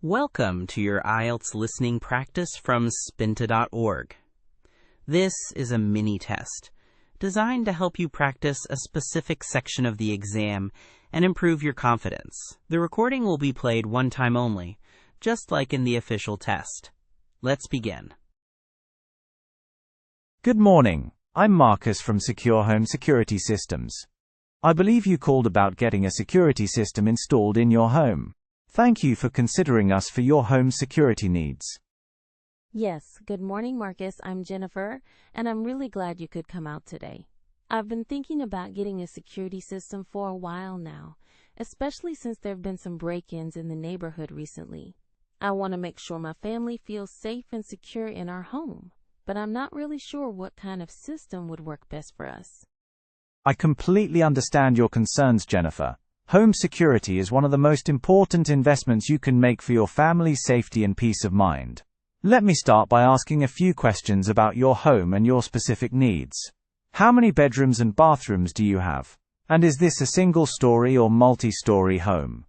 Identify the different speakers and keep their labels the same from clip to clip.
Speaker 1: Welcome to your IELTS listening practice from Spinta.org. This is a mini test designed to help you practice a specific section of the exam and improve your confidence. The recording will be played one time only, just like in the official test. Let's begin.
Speaker 2: Good morning. I'm Marcus from Secure Home Security Systems. I believe you called about getting a security system installed in your home. Thank you for considering us for your home security needs.
Speaker 3: Yes, good morning, Marcus. I'm Jennifer, and I'm really glad you could come out today. I've been thinking about getting a security system for a while now, especially since there have been some break-ins in the neighborhood recently. I want to make sure my family feels safe and secure in our home, but I'm not really sure what kind of system would work best for us.
Speaker 2: I completely understand your concerns, Jennifer. Home security is one of the most important investments you can make for your family's safety and peace of mind. Let me start by asking a few questions about your home and your specific needs. How many bedrooms and bathrooms do you have? And is this a single-story or multi-story home?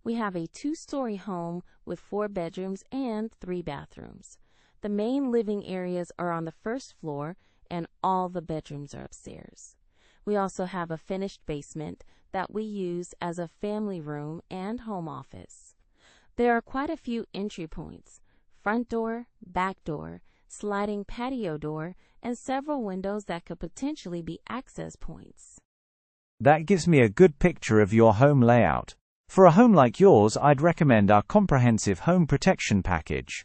Speaker 3: We have a 2-story home with 4 bedrooms and 3 bathrooms. The main living areas are on the first floor, and all the bedrooms are upstairs. We also have a finished basement that we use as a family room and home office. There are quite a few entry points: front door, back door, sliding patio door, and several windows that could potentially be access points.
Speaker 2: That gives me a good picture of your home layout. For a home like yours, I'd recommend our comprehensive home protection package.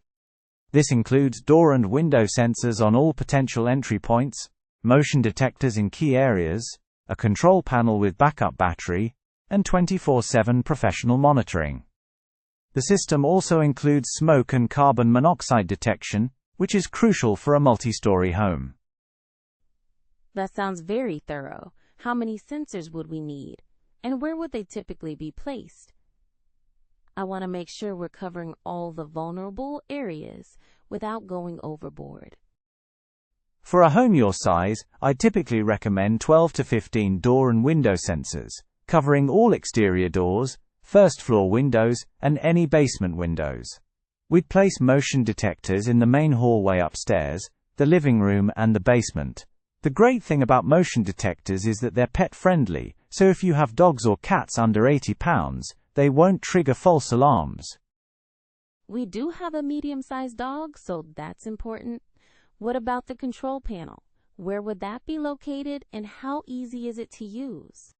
Speaker 2: This includes door and window sensors on all potential entry points, motion detectors in key areas, a control panel with backup battery, and 24/7 professional monitoring. The system also includes smoke and carbon monoxide detection, which is crucial for a multi-story home.
Speaker 3: That sounds very thorough. How many sensors would we need, and where would they typically be placed? I want to make sure we're covering all the vulnerable areas without going overboard.
Speaker 2: For a home your size, I typically recommend 12 to 15 door and window sensors, covering all exterior doors, first-floor windows, and any basement windows. We'd place motion detectors in the main hallway upstairs, the living room, and the basement. The great thing about motion detectors is that they're pet-friendly, so if you have dogs or cats under 80 pounds, they won't trigger false alarms.
Speaker 3: We do have a medium-sized dog, so that's important. What about the control panel? Where would that be located, and how easy is it to use?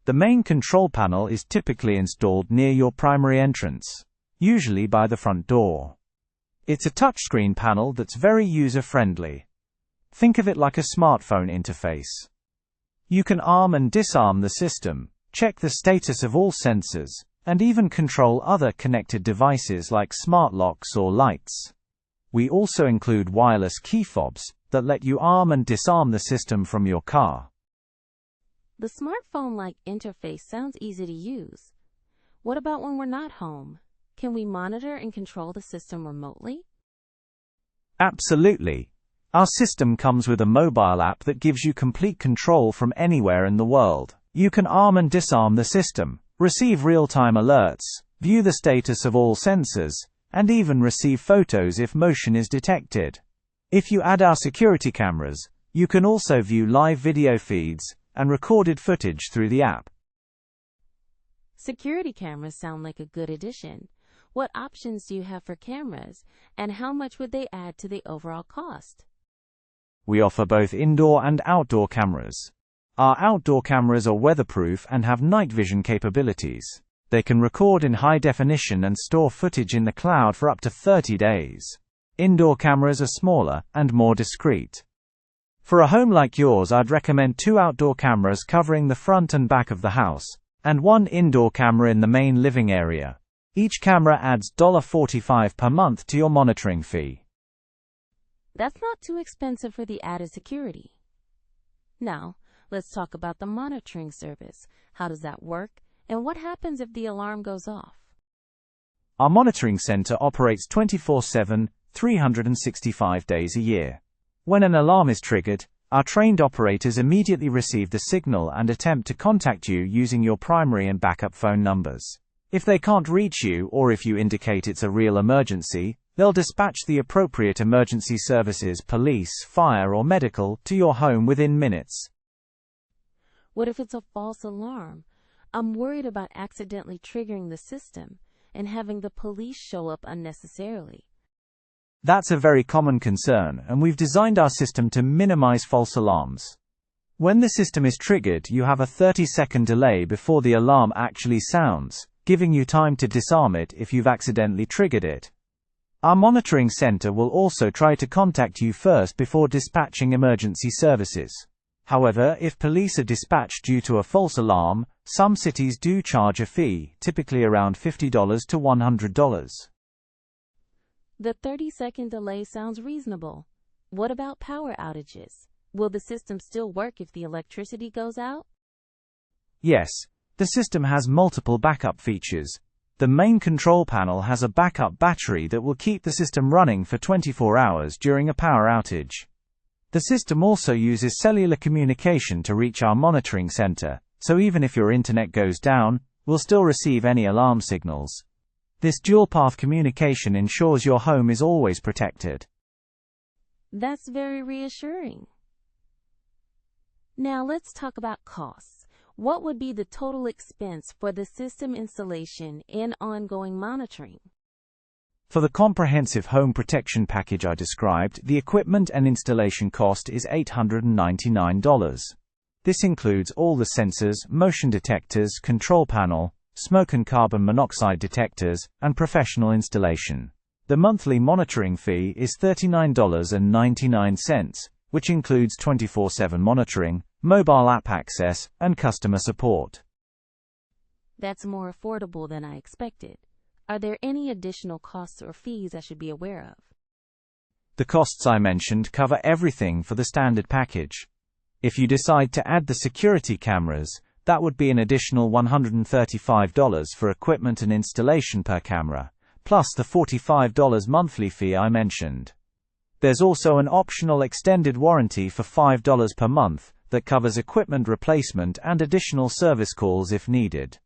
Speaker 2: The main control panel is typically installed near your primary entrance, usually by the front door. It's a touchscreen panel that's very user-friendly. Think of it like a smartphone interface. You can arm and disarm the system, check the status of all sensors, and even control other connected devices like smart locks or lights. We also include wireless key fobs that let you arm and disarm the system from your car.
Speaker 3: The smartphone-like interface sounds easy to use. What about when we're not home? Can we monitor and control the system remotely?
Speaker 2: Absolutely. Our system comes with a mobile app that gives you complete control from anywhere in the world. You can arm and disarm the system, receive real-time alerts, view the status of all sensors, and even receive photos if motion is detected. If you add our security cameras, you can also view live video feeds and recorded footage through the app.
Speaker 3: Security cameras sound like a good addition. What options do you have for cameras, and how much would they add to the overall cost?
Speaker 2: We offer both indoor and outdoor cameras. Our outdoor cameras are weatherproof and have night vision capabilities. They can record in high definition and store footage in the cloud for up to 30 days. Indoor cameras are smaller and more discreet. For a home like yours, I'd recommend 2 outdoor cameras covering the front and back of the house, and 1 indoor camera in the main living area. Each camera adds $45 per month to your monitoring fee.
Speaker 3: That's not too expensive for the added security. Now, let's talk about the monitoring service. How does that work? And what happens if the alarm goes off?
Speaker 2: Our monitoring center operates 24/7, 365 days a year. When an alarm is triggered, our trained operators immediately receive the signal and attempt to contact you using your primary and backup phone numbers. If they can't reach you or if you indicate it's a real emergency, they'll dispatch the appropriate emergency services, police, fire or medical, to your home within minutes.
Speaker 3: What if it's a false alarm? I'm worried about accidentally triggering the system and having the police show up unnecessarily.
Speaker 2: That's a very common concern, and we've designed our system to minimize false alarms. When the system is triggered, you have a 30-second delay before the alarm actually sounds, giving you time to disarm it if you've accidentally triggered it. Our monitoring center will also try to contact you first before dispatching emergency services. However, if police are dispatched due to a false alarm, some cities do charge a fee, typically around $50 to $100.
Speaker 3: The 30-second delay sounds reasonable. What about power outages? Will the system still work if the electricity goes out?
Speaker 2: Yes, the system has multiple backup features. The main control panel has a backup battery that will keep the system running for 24 hours during a power outage. The system also uses cellular communication to reach our monitoring center, so even if your internet goes down, we'll still receive any alarm signals. This dual-path communication ensures your home is always protected.
Speaker 3: That's very reassuring. Now let's talk about costs. What would be the total expense for the system installation and ongoing monitoring?
Speaker 2: For the comprehensive home protection package I described, the equipment and installation cost is $899. This includes all the sensors, motion detectors, control panel, smoke and carbon monoxide detectors, and professional installation. The monthly monitoring fee is $39.99, which includes 24/7 monitoring, mobile app access, and customer support.
Speaker 3: That's more affordable than I expected. Are there any additional costs or fees I should be aware of?
Speaker 2: The costs I mentioned cover everything for the standard package. If you decide to add the security cameras, that would be an additional $135 for equipment and installation per camera, plus the $45 monthly fee I mentioned. There's also an optional extended warranty for $5 per month that covers equipment replacement and additional service calls if needed.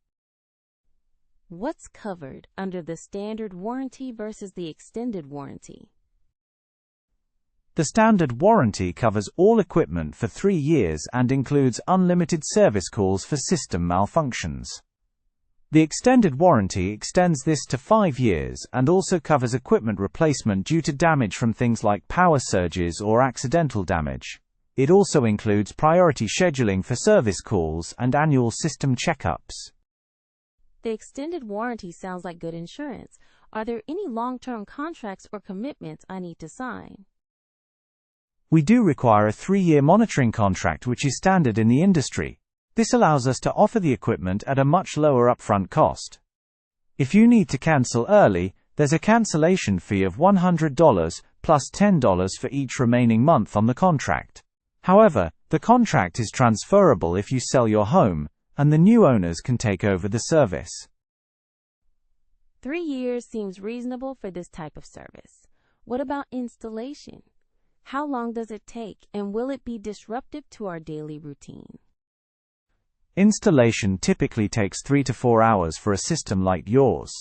Speaker 3: What's covered under the standard warranty versus the extended warranty?
Speaker 2: The standard warranty covers all equipment for 3 years and includes unlimited service calls for system malfunctions. The extended warranty extends this to 5 years and also covers equipment replacement due to damage from things like power surges or accidental damage. It also includes priority scheduling for service calls and annual system checkups.
Speaker 3: The extended warranty sounds like good insurance. Are there any long-term contracts or commitments I need to sign?
Speaker 2: We do require a 3-year monitoring contract, which is standard in the industry. This allows us to offer the equipment at a much lower upfront cost. If you need to cancel early, there's a cancellation fee of $100 plus $10 for each remaining month on the contract. However, the contract is transferable if you sell your home, and the new owners can take over the service.
Speaker 3: 3 years seems reasonable for this type of service. What about installation? How long does it take, and will it be disruptive to our daily routine?
Speaker 2: Installation typically takes 3 to 4 hours for a system like yours.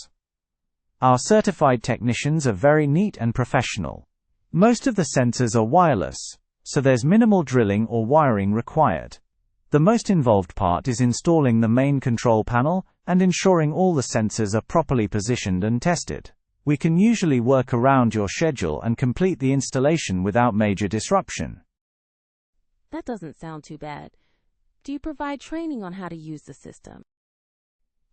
Speaker 2: Our certified technicians are very neat and professional. Most of the sensors are wireless, so there's minimal drilling or wiring required. The most involved part is installing the main control panel and ensuring all the sensors are properly positioned and tested. We can usually work around your schedule and complete the installation without major disruption.
Speaker 3: That doesn't sound too bad. Do you provide training on how to use the system?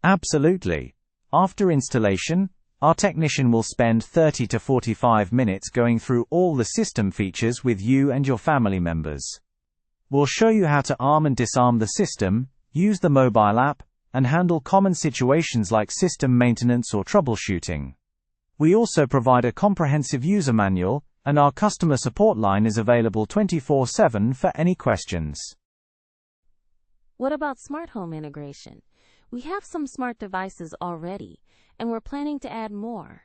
Speaker 2: Absolutely. After installation, our technician will spend 30 to 45 minutes going through all the system features with you and your family members. We'll show you how to arm and disarm the system, use the mobile app, and handle common situations like system maintenance or troubleshooting. We also provide a comprehensive user manual, and our customer support line is available 24/7 for any questions.
Speaker 3: What about smart home integration? We have some smart devices already, and we're planning to add more.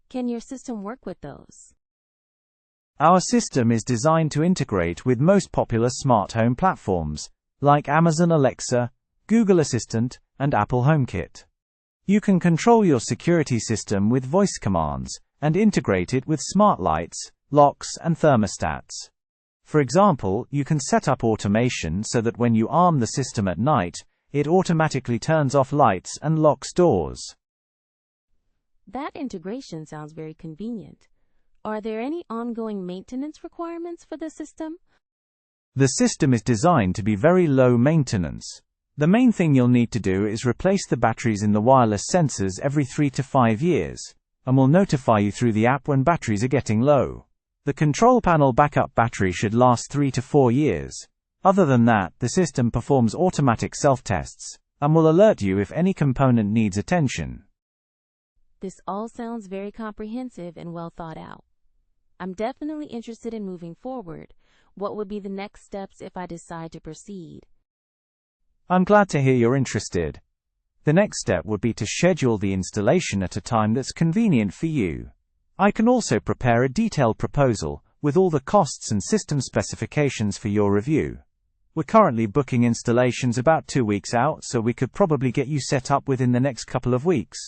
Speaker 3: Can your system work with those?
Speaker 2: Our system is designed to integrate with most popular smart home platforms, like Amazon Alexa, Google Assistant, and Apple HomeKit. You can control your security system with voice commands and integrate it with smart lights, locks, and thermostats. For example, you can set up automation so that when you arm the system at night, it automatically turns off lights and locks doors.
Speaker 3: That integration sounds very convenient. Are there any ongoing maintenance requirements for the system?
Speaker 2: The system is designed to be very low maintenance. The main thing you'll need to do is replace the batteries in the wireless sensors every 3 to 5 years, and will notify you through the app when batteries are getting low. The control panel backup battery should last 3 to 4 years. Other than that, the system performs automatic self-tests, and will alert you if any component needs attention.
Speaker 3: This all sounds very comprehensive and well thought out. I'm definitely interested in moving forward. What would be the next steps if I decide to proceed?
Speaker 2: I'm glad to hear you're interested. The next step would be to schedule the installation at a time that's convenient for you. I can also prepare a detailed proposal with all the costs and system specifications for your review. We're currently booking installations about 2 weeks out, so we could probably get you set up within the next couple of weeks.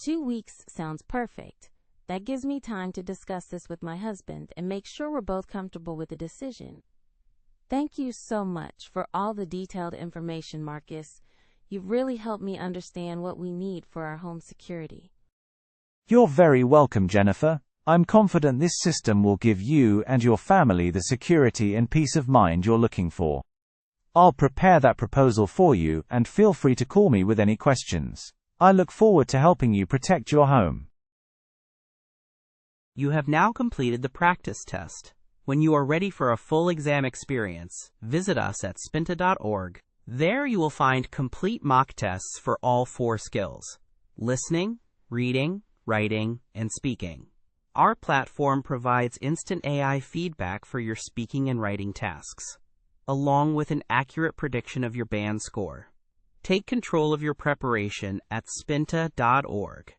Speaker 3: 2 weeks sounds perfect. That gives me time to discuss this with my husband and make sure we're both comfortable with the decision. Thank you so much for all the detailed information, Marcus. You've really helped me understand what we need for our home security.
Speaker 2: You're very welcome, Jennifer. I'm confident this system will give you and your family the security and peace of mind you're looking for. I'll prepare that proposal for you, and feel free to call me with any questions. I look forward to helping you protect your home.
Speaker 1: You have now completed the practice test. When you are ready for a full exam experience, visit us at Spinta.org. There you will find complete mock tests for all 4 skills: listening, reading, writing, and speaking. Our platform provides instant AI feedback for your speaking and writing tasks, along with an accurate prediction of your band score. Take control of your preparation at Spinta.org.